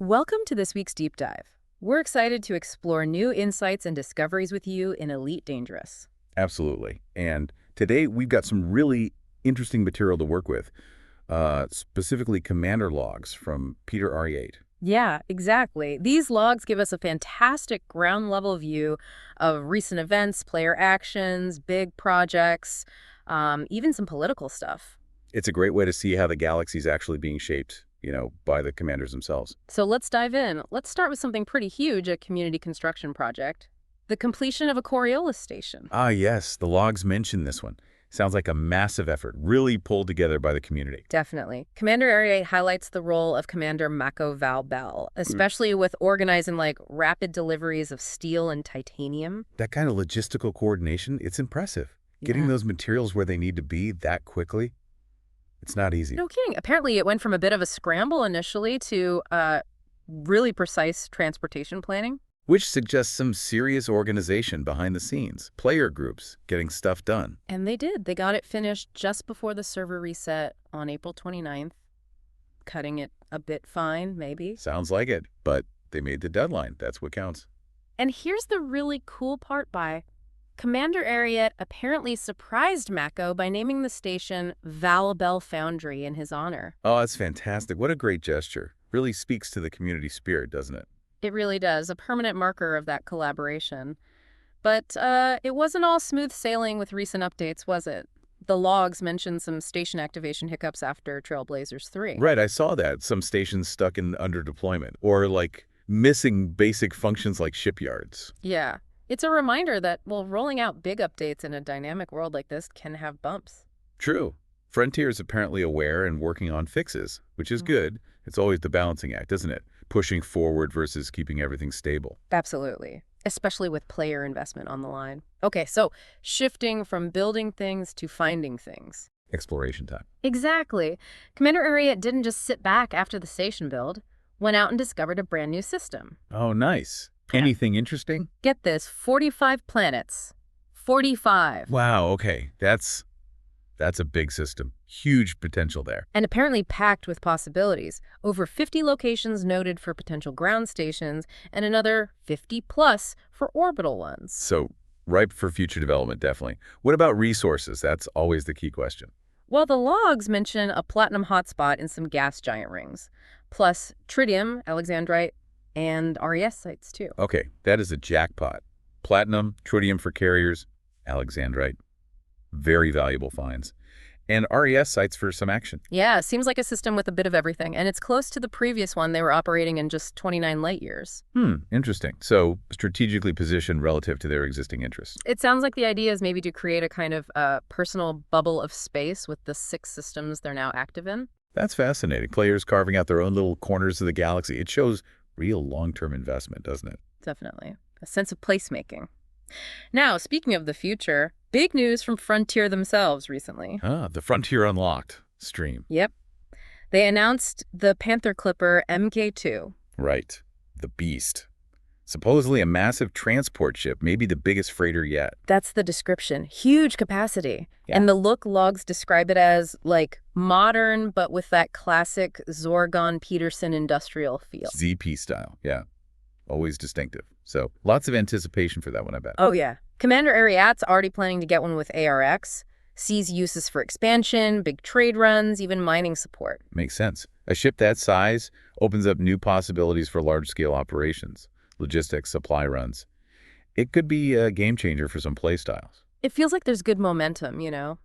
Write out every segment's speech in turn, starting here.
Welcome to this week's Deep Dive. We're excited to explore new insights and discoveries with you in Elite Dangerous. Absolutely. And today we've got some really interesting material to work with, specifically commander logs from Peter Ariete. Yeah, exactly. These logs give us a fantastic ground-level view of recent events, player actions, big projects, even some political stuff. It's a great way to see how the galaxy's actually being shaped, by the commanders themselves. So let's dive in. Let's start with something pretty huge, a community construction project. The completion of a Coriolis station. Ah, yes, the logs mention this one. Sounds like a massive effort, really pulled together by the community. Definitely. Commander Ariete highlights the role of Commander Mako, especially with organizing rapid deliveries of steel and titanium. That kind of logistical coordination, it's impressive. Getting those materials where they need to be that quickly, it's not easy. No kidding. Apparently it went from a bit of a scramble initially to really precise transportation planning. Which suggests some serious organization behind the scenes, player groups getting stuff done. And they did. They got it finished just before the server reset on April 29th, cutting it a bit fine, maybe. Sounds like it, but they made the deadline. That's what counts. And here's the really cool part, Commander Ariete apparently surprised Mako by naming the station Valabel Foundry in his honor. Oh, that's fantastic. What a great gesture. Really speaks to the community spirit, doesn't it? It really does, a permanent marker of that collaboration. But it wasn't all smooth sailing with recent updates, was it? The logs mentioned some station activation hiccups after Trailblazers 3. Right, I saw that. Some stations stuck in under deployment or missing basic functions like shipyards. Yeah. It's a reminder that, rolling out big updates in a dynamic world like this can have bumps. True. Frontier is apparently aware and working on fixes, which is good. It's always the balancing act, isn't it? Pushing forward versus keeping everything stable. Absolutely. Especially with player investment on the line. Okay, so shifting from building things to finding things. Exploration time. Exactly. Commander Ariete didn't just sit back after the station build, went out and discovered a brand new system. Oh, nice. Anything interesting? Get this, 45 planets. 45. Wow, okay. That's a big system. Huge potential there. And apparently packed with possibilities. Over 50 locations noted for potential ground stations and another 50 plus for orbital ones. So ripe for future development, definitely. What about resources? That's always the key question. Well, the logs mention a platinum hotspot in some gas giant rings, plus tritium, alexandrite, and RES sites too. Okay, that is a jackpot. Platinum, tritium for carriers, alexandrite. Very valuable finds. And RES sites for some action. Yeah, seems like a system with a bit of everything, and it's close to the previous one they were operating in just 29 light years. Interesting. So strategically positioned relative to their existing interests. It sounds like the idea is maybe to create a kind of personal bubble of space with the 6 systems they're now active in. That's fascinating. Players carving out their own little corners of the galaxy. It shows real long-term investment, doesn't it? Definitely. A sense of placemaking. Now, speaking of the future, big news from Frontier themselves recently. The Frontier Unlocked stream. Yep. They announced the Panther Clipper Mk2. Right. The beast. Supposedly a massive transport ship, maybe the biggest freighter yet. That's the description. Huge capacity. Yeah. And the logs describe it as, modern, but with that classic Zorgon-Peterson industrial feel. ZP style, yeah. Always distinctive. So lots of anticipation for that one, I bet. Oh, yeah. Commander Ariete's already planning to get one with ARX, sees uses for expansion, big trade runs, even mining support. Makes sense. A ship that size opens up new possibilities for large-scale operations, logistics, supply runs. It could be a game changer for some play styles. It feels like there's good momentum,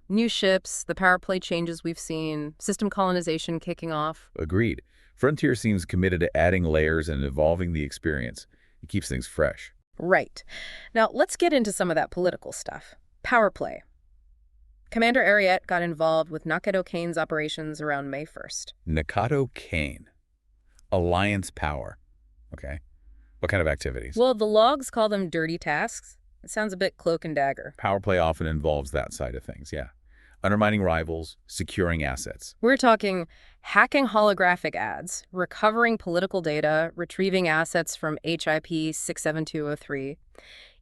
New ships, the power play changes we've seen, system colonization kicking off. Agreed. Frontier seems committed to adding layers and evolving the experience. It keeps things fresh. Right. Now, let's get into some of that political stuff. Power play. Commander Ariete got involved with Nakato Kaine's operations around May 1st. Nakato Kaine. Alliance power. Okay. What kind of activities? Well, the logs call them dirty tasks. It sounds a bit cloak and dagger. Power play often involves that side of things, yeah. Undermining rivals, securing assets. We're talking hacking holographic ads, recovering political data, retrieving assets from HIP 67203,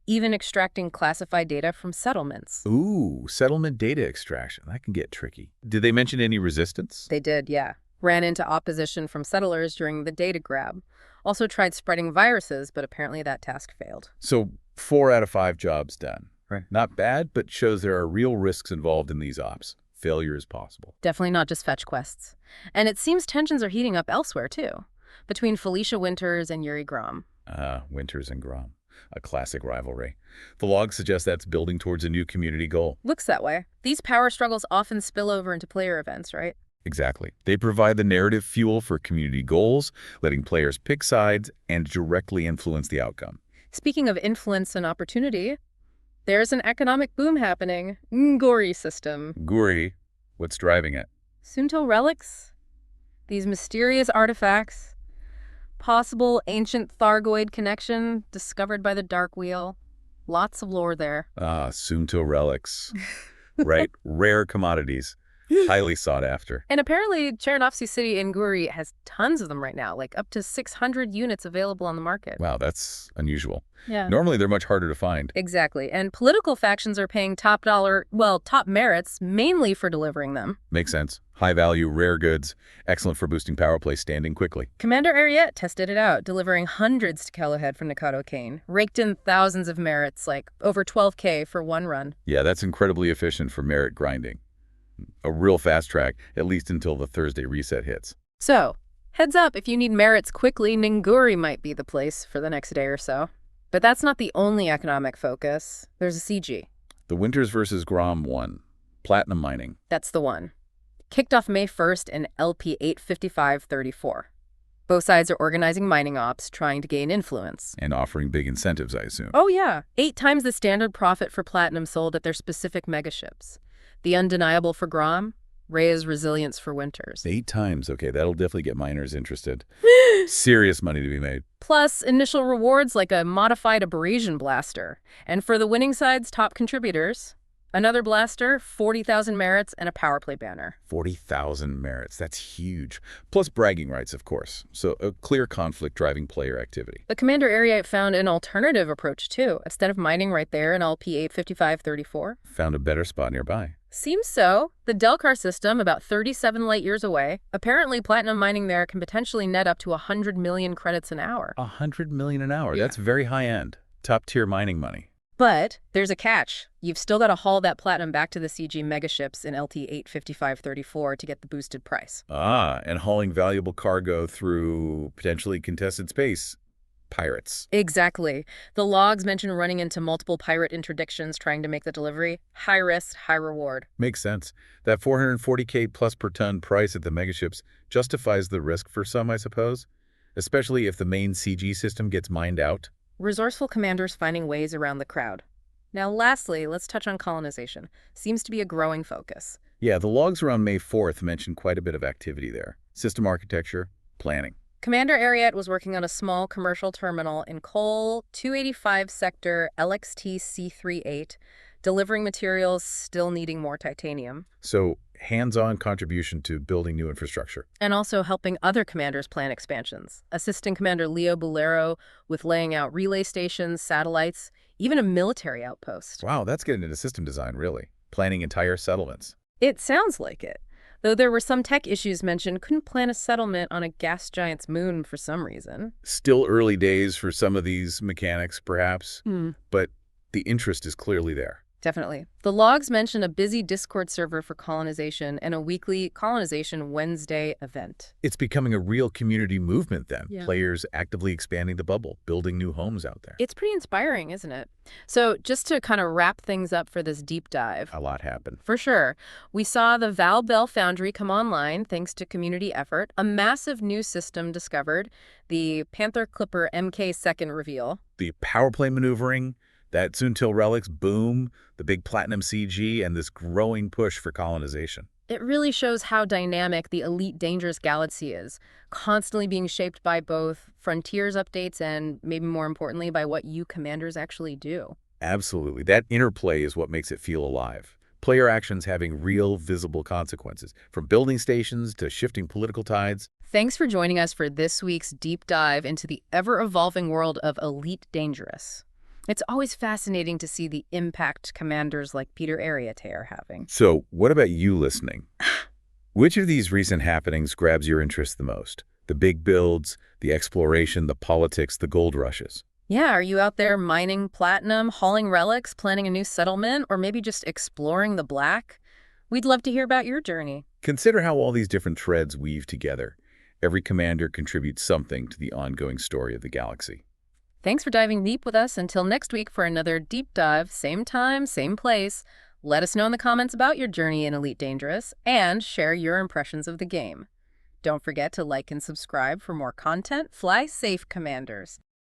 even extracting classified data from settlements. Ooh, settlement data extraction. That can get tricky. Did they mention any resistance? They did, yeah. Ran into opposition from settlers during the data grab. Also tried spreading viruses, but apparently that task failed. So 4 out of 5 jobs done. Right. Not bad, but shows there are real risks involved in these ops. Failure is possible. Definitely not just fetch quests. And it seems tensions are heating up elsewhere, too, between Felicia Winters and Juri Grom. Winters and Grom. A classic rivalry. The log suggests that's building towards a new community goal. Looks that way. These power struggles often spill over into player events, right? Exactly. They provide the narrative fuel for community goals, letting players pick sides and directly influence the outcome. Speaking of influence and opportunity, there's an economic boom happening. Ngurii system. Ngurii, what's driving it? Sunto relics? These mysterious artifacts? Possible ancient Thargoid connection discovered by the Dark Wheel? Lots of lore there. Sunto relics. Right? Rare commodities. Highly sought after. And apparently, Chernovsky City in Ngurii has tons of them right now, like up to 600 units available on the market. Wow, that's unusual. Yeah. Normally, they're much harder to find. Exactly. And political factions are paying top merits, mainly for delivering them. Makes sense. High value, rare goods, excellent for boosting power play standing quickly. Commander Ariete tested it out, delivering hundreds to Kellowhead from Nakato Kaine, raked in thousands of merits, like over 12K for one run. Yeah, that's incredibly efficient for merit grinding. A real fast track, at least until the Thursday reset hits. So, heads up, if you need merits quickly, Ngurii might be the place for the next day or so. But that's not the only economic focus. There's a CG. The Winters versus Grom 1. Platinum mining. That's the one. Kicked off May 1st in LP 85534. Both sides are organizing mining ops, trying to gain influence. And offering big incentives, I assume. Oh yeah, 8 times the standard profit for platinum sold at their specific megaships. The undeniable for Grom, Rhea's resilience for Winters. 8 times. Okay, that'll definitely get miners interested. Serious money to be made. Plus, initial rewards like a modified abrasion blaster. And for the winning side's top contributors, another blaster, 40,000 merits, and a power play banner. 40,000 merits. That's huge. Plus bragging rights, of course. So a clear conflict driving player activity. But Commander Ariete found an alternative approach, too. Instead of mining right there in LP 85534. Found a better spot nearby. Seems so. The Delcar system, about 37 light years away. Apparently, platinum mining there can potentially net up to 100 million credits an hour. 100 million an hour. Yeah. That's very high end. Top tier mining money. But there's a catch. You've still got to haul that platinum back to the CG megaships in LT 85534 to get the boosted price. And hauling valuable cargo through potentially contested space. Pirates. Exactly. The logs mention running into multiple pirate interdictions trying to make the delivery. High risk, high reward. Makes sense. That 440K plus per ton price at the megaships justifies the risk for some, I suppose. Especially if the main CG system gets mined out. Resourceful commanders finding ways around the crowd. Now, lastly, let's touch on colonization. Seems to be a growing focus. Yeah, the logs around May 4th mention quite a bit of activity there. System architecture, planning. Commander Ariete was working on a small commercial terminal in Coal 285 sector LXT C38, delivering materials still needing more titanium. So, hands-on contribution to building new infrastructure. And also helping other commanders plan expansions, assisting Commander Leo Bolero with laying out relay stations, satellites, even a military outpost. Wow, that's getting into system design, really. Planning entire settlements. It sounds like it. Though there were some tech issues mentioned, couldn't plan a settlement on a gas giant's moon for some reason. Still early days for some of these mechanics, perhaps, but the interest is clearly there. Definitely. The logs mention a busy Discord server for colonization and a weekly Colonization Wednesday event. It's becoming a real community movement then. Yeah. Players actively expanding the bubble, building new homes out there. It's pretty inspiring, isn't it? So just to kind of wrap things up for this deep dive. A lot happened. For sure. We saw the Val Bell Foundry come online thanks to community effort, a massive new system discovered, the Panther Clipper Mk2 reveal. The power play maneuvering, that Suntil relics boom, the big platinum CG, and this growing push for colonization. It really shows how dynamic the Elite Dangerous Galaxy is, constantly being shaped by both Frontiers updates and, maybe more importantly, by what you commanders actually do. Absolutely. That interplay is what makes it feel alive. Player actions having real, visible consequences, from building stations to shifting political tides. Thanks for joining us for this week's deep dive into the ever-evolving world of Elite Dangerous. It's always fascinating to see the impact commanders like Peter Ariete are having. So, what about you listening? Which of these recent happenings grabs your interest the most? The big builds, the exploration, the politics, the gold rushes? Yeah, are you out there mining platinum, hauling relics, planning a new settlement, or maybe just exploring the black? We'd love to hear about your journey. Consider how all these different threads weave together. Every commander contributes something to the ongoing story of the galaxy. Thanks for diving deep with us. Until next week for another deep dive, same time, same place. Let us know in the comments about your journey in Elite Dangerous and share your impressions of the game. Don't forget to like and subscribe for more content. Fly safe, Commanders.